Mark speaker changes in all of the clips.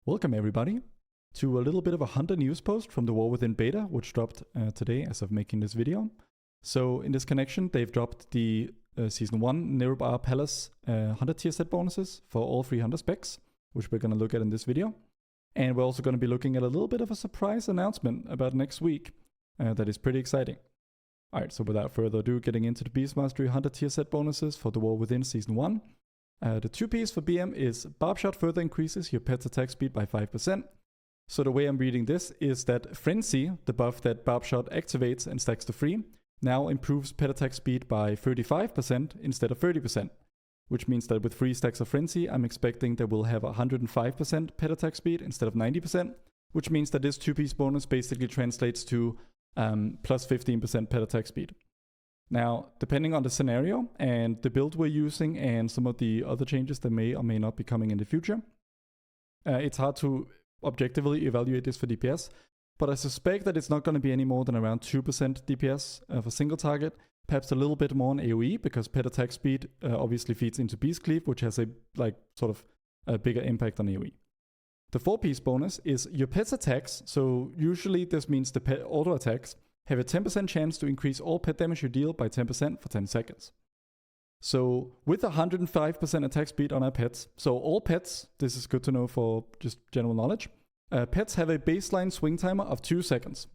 Speaker 1: Welcome everybody to a little bit of a Hunter news post from the WoW Within beta, which dropped today as of making this video. So in this connection, they've dropped the Season 1 Nerubar Palace Hunter tier set bonuses for all 3 Hunter specs, which we're going to look at in this video. And we're also going to be looking at a little bit of a surprise announcement about next week that is pretty exciting. Alright, so without further ado, getting into the Beast Mastery Hunter tier set bonuses for the WoW Within Season 1. The 2-piece for BM is Barb Shot further increases your pet's attack speed by 5%. So the way I'm reading this is that Frenzy, the buff that Barb Shot activates and stacks to 3, now improves pet attack speed by 35% instead of 30%. Which means that with 3 stacks of Frenzy, I'm expecting that we'll have 105% pet attack speed instead of 90%. Which means that this 2-piece bonus basically translates to plus 15% pet attack speed. Now, depending on the scenario and the build we're using and some of the other changes that may or may not be coming in the future, it's hard to objectively evaluate this for DPS, but I suspect that it's not going to be any more than around 2% DPS for single target, perhaps a little bit more on AoE, because pet attack speed obviously feeds into Beast Cleave, which has a bigger impact on AoE. The 4-piece bonus is your pet's attacks, so usually this means the pet auto attacks, have a 10% chance to increase all pet damage you deal by 10% for 10 seconds. So with 105% attack speed on our pets, so all pets, this is good to know for just general knowledge, pets have a baseline swing timer of 2 seconds.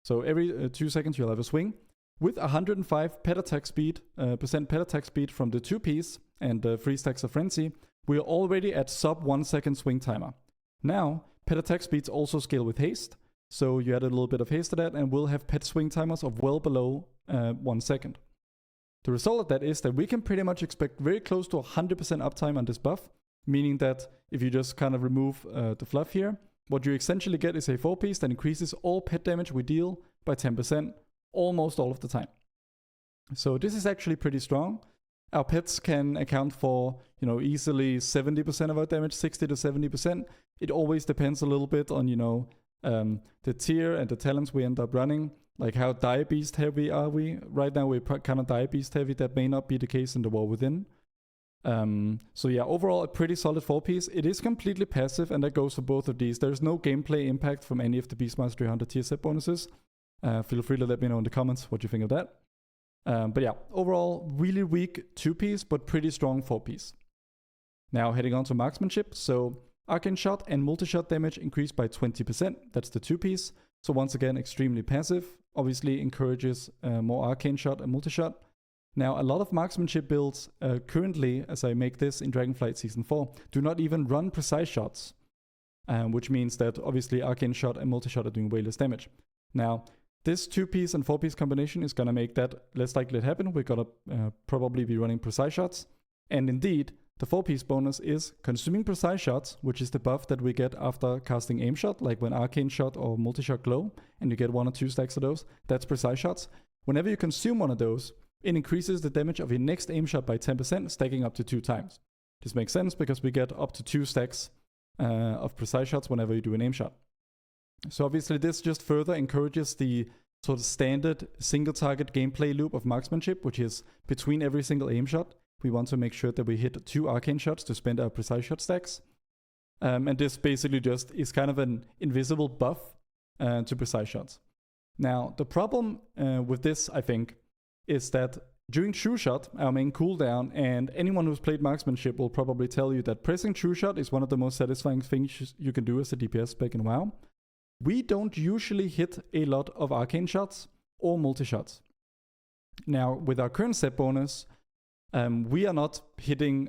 Speaker 1: So every 2 seconds you'll have a swing. With 105 pet attack speed, percent pet attack speed from the 2-piece and 3 stacks of Frenzy, we're already at sub 1 second swing timer. Now, pet attack speeds also scale with haste. So you add a little bit of haste to that and we'll have pet swing timers of well below 1 second. The result of that is that we can pretty much expect very close to 100% uptime on this buff, meaning that if you just kind of remove the fluff here, what you essentially get is a 4-piece that increases all pet damage we deal by 10% almost all of the time. So this is actually pretty strong. Our pets can account for, easily 70% of our damage, 60 to 70%. It always depends a little bit on, the tier and the talents we end up running, like how dire beast heavy are we. Right now we're kind of dire beast heavy. That may not be the case in the WoW Within. So yeah, overall a pretty solid 4-piece. It is completely passive and that goes for both of these. There's no gameplay impact from any of the Beast Mastery Hunter tier set bonuses. Feel free to let me know in the comments what you think of that. But yeah, overall really weak 2-piece but pretty strong 4-piece. Now heading on to Marksmanship. So Arcane Shot and Multi-Shot damage increased by 20%. That's the 2-piece. So once again, extremely passive. Obviously encourages more Arcane Shot and Multi-Shot. Now, a lot of Marksmanship builds currently, as I make this in Dragonflight Season 4, do not even run precise shots. Which means that obviously Arcane Shot and Multi-Shot are doing way less damage. Now, this 2-piece and 4-piece combination is going to make that less likely to happen. We're going to probably be running precise shots. And indeed, the 4-piece bonus is consuming precise shots, which is the buff that we get after casting aim shot, like when Arcane Shot or Multi-Shot glow, and you get 1 or 2 stacks of those. That's precise shots. Whenever you consume one of those, it increases the damage of your next aim shot by 10%, stacking up to 2 times. This makes sense because we get up to 2 stacks of precise shots whenever you do an aim shot. So obviously this just further encourages the sort of standard single target gameplay loop of Marksmanship, which is between every single aim shot. We want to make sure that we hit 2 Arcane Shots to spend our precise shot stacks. And this basically just is kind of an invisible buff to precise shots. Now, the problem with this, I think, is that during True Shot, our main cooldown, and anyone who's played Marksmanship will probably tell you that pressing True Shot is one of the most satisfying things you can do as a DPS spec in WoW. We don't usually hit a lot of Arcane Shots or Multi-Shots. Now, with our current set bonus, we are not hitting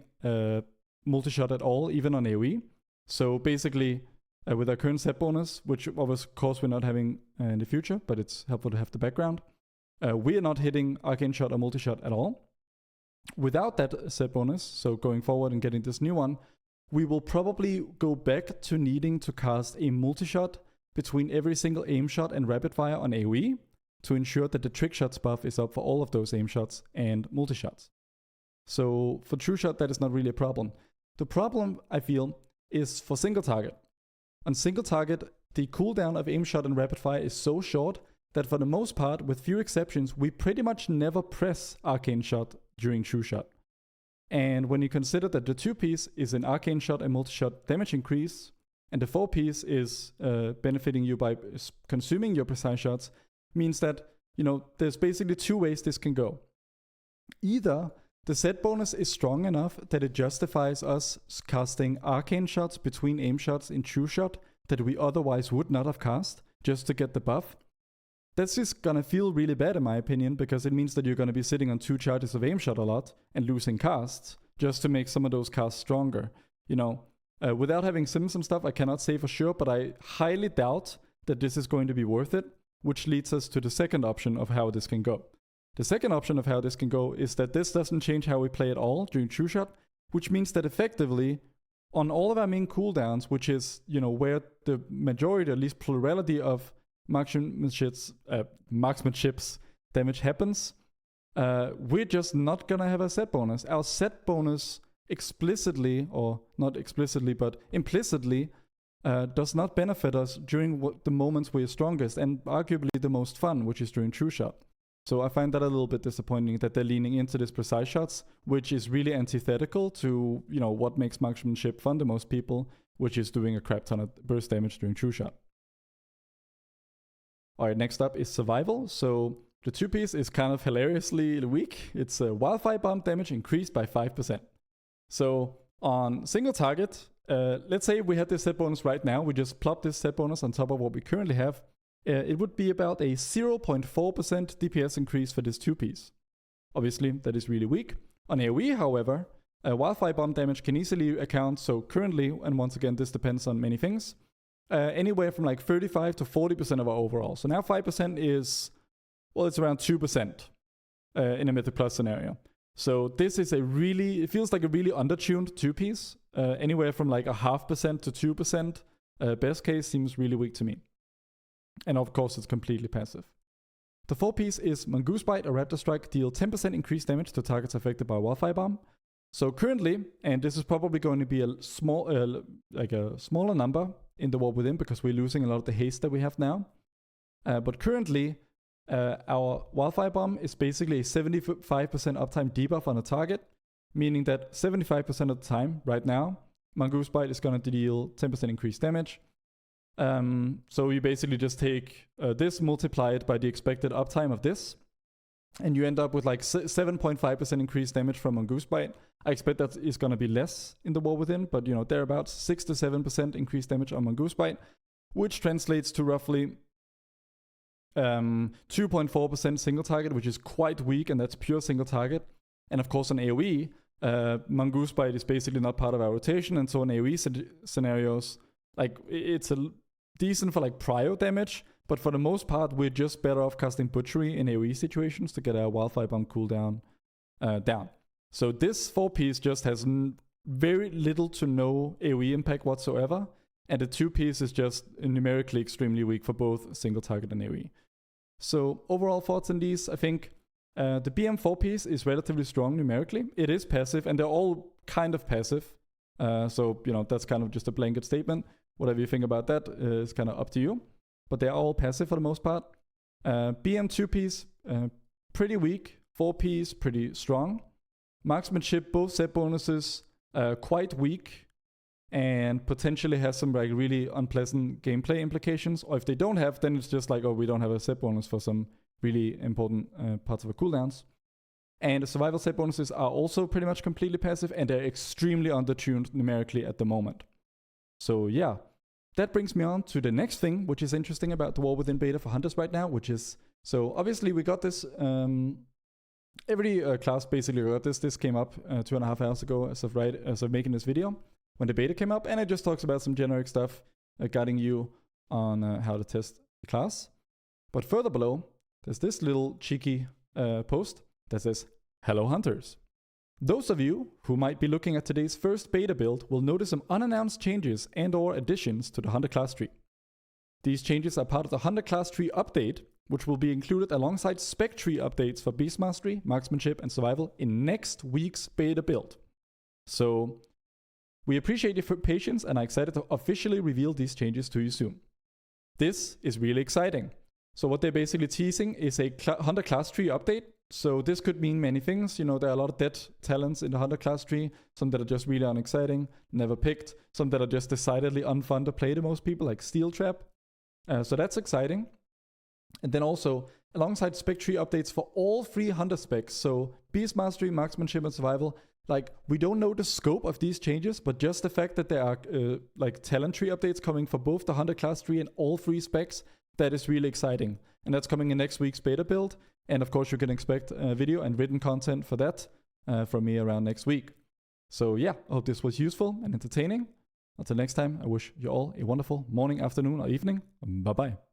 Speaker 1: Multi-Shot at all, even on AoE. So basically, with our current set bonus, which of course we're not having in the future, but it's helpful to have the background, we are not hitting Arcane Shot or Multi-Shot at all. Without that set bonus, so going forward and getting this new one, we will probably go back to needing to cast a Multi-Shot between every single aim shot and rapid fire on AoE to ensure that the trick shots buff is up for all of those aim shots and multi-shots. So for True Shot, that is not really a problem. The problem, I feel, is for single target. On single target, the cooldown of aim shot and rapid fire is so short that for the most part, with few exceptions, we pretty much never press Arcane Shot during True Shot. And when you consider that the 2-piece is an Arcane Shot and Multi-Shot damage increase, and the 4 piece is benefiting you by consuming your precise shots, means that, you know, there's basically 2 ways this can go. Either the set bonus is strong enough that it justifies us casting arcane shots between aim shots in true shot that we otherwise would not have cast just to get the buff. That's just gonna feel really bad in my opinion, because it means that you're gonna be sitting on 2 charges of aim shot a lot and losing casts just to make some of those casts stronger. You know, without having sims and stuff, I cannot say for sure, but I highly doubt that this is going to be worth it, which leads us to the second option of how this can go. The second option of how this can go is that this doesn't change how we play at all during true shot, which means that effectively on all of our main cooldowns, which is, you know, where the majority, at least plurality of marksmanship's damage happens, we're just not gonna have a set bonus. Our set bonus explicitly, or not explicitly, but implicitly, does not benefit us during the moments we're strongest and arguably the most fun, which is during true shot. So I find that a little bit disappointing that they're leaning into this precise shots, which is really antithetical to, you know, what makes marksmanship fun to most people, which is doing a crap ton of burst damage during true shot. Alright, next up is survival. So the 2 piece is kind of hilariously weak. It's a wildfire bomb damage increased by 5%. So on single target, let's say we had this set bonus right now, we just plop this set bonus on top of what we currently have. It would be about a 0.4% DPS increase for this 2 piece. Obviously, that is really weak. On AoE, however, wildfire bomb damage can easily account, so currently, and once again, this depends on many things, anywhere from like 35 to 40% of our overall. So now 5% is, well, it's around 2% in a Mythic Plus scenario. So this is a really, it feels like a really undertuned 2 piece. Anywhere from like 0.5% to 2%. Best case seems really weak to me. And of course, it's completely passive. The 4 piece is Mongoose Bite or Raptor Strike, deal 10% increased damage to targets affected by Wildfire Bomb. So currently, and this is probably going to be a small, like a smaller number in the War Within because we're losing a lot of the haste that we have now. But currently, our Wildfire Bomb is basically a 75% uptime debuff on a target, meaning that 75% of the time, right now, Mongoose Bite is going to deal 10% increased damage. So you basically just take this, multiply it by the expected uptime of this, and you end up with like 7.5% increased damage from Mongoose Bite. I expect that is going to be less in the War Within, but you know, thereabouts 6 to 7% increased damage on Mongoose Bite, which translates to roughly 2.4% single target, which is quite weak, and that's pure single target. And of course on AoE, Mongoose Bite is basically not part of our rotation, and so in AoE scenarios, like it's decent for like prio damage, but for the most part, we're just better off casting Butchery in AoE situations to get our Wildfire Bomb cooldown down. So this 4 piece just has very little to no AoE impact whatsoever, and the 2 piece is just numerically extremely weak for both single target and AoE. So overall thoughts on these, I think the BM 4 piece is relatively strong numerically. It is passive, and they're all kind of passive. So, you know, that's kind of just a blanket statement. Whatever you think about that is kind of up to you. But they're all passive for the most part. BM 2 piece, pretty weak. 4 piece, pretty strong. Marksmanship, both set bonuses, quite weak. And potentially has some like really unpleasant gameplay implications. Or if they don't have, then it's just like, oh, we don't have a set bonus for some really important parts of our cooldowns. And the survival set bonuses are also pretty much completely passive, and they're extremely undertuned numerically at the moment. So yeah, that brings me on to the next thing, which is interesting about the War Within beta for Hunters right now, which is, so obviously we got this, every class basically got this. This came up 2.5 hours ago as of making this video, when the beta came up, and it just talks about some generic stuff guiding you on how to test the class. But further below, there's this little cheeky post that says, "Hello Hunters. Those of you who might be looking at today's first beta build will notice some unannounced changes and or additions to the Hunter class tree. These changes are part of the Hunter class tree update, which will be included alongside spec tree updates for Beast Mastery, Marksmanship, and Survival in next week's beta build. So we appreciate your patience and are excited to officially reveal these changes to you soon." This is really exciting. So what they're basically teasing is a Hunter class tree update, So this could mean many things. You know, there are a lot of dead talents in the Hunter class tree. Some that are just really unexciting, never picked. Some that are just decidedly unfun to play to most people, like Steel Trap. So that's exciting. And then also, alongside spec tree updates for all 3 Hunter specs, so Beast Mastery, Marksmanship, and Survival, like, we don't know the scope of these changes, but just the fact that there are like talent tree updates coming for both the Hunter class tree and all 3 specs, that is really exciting. And that's coming in next week's beta build. And of course, you can expect video and written content for that from me around next week. So yeah, I hope this was useful and entertaining. Until next time, I wish you all a wonderful morning, afternoon, or evening. Bye-bye.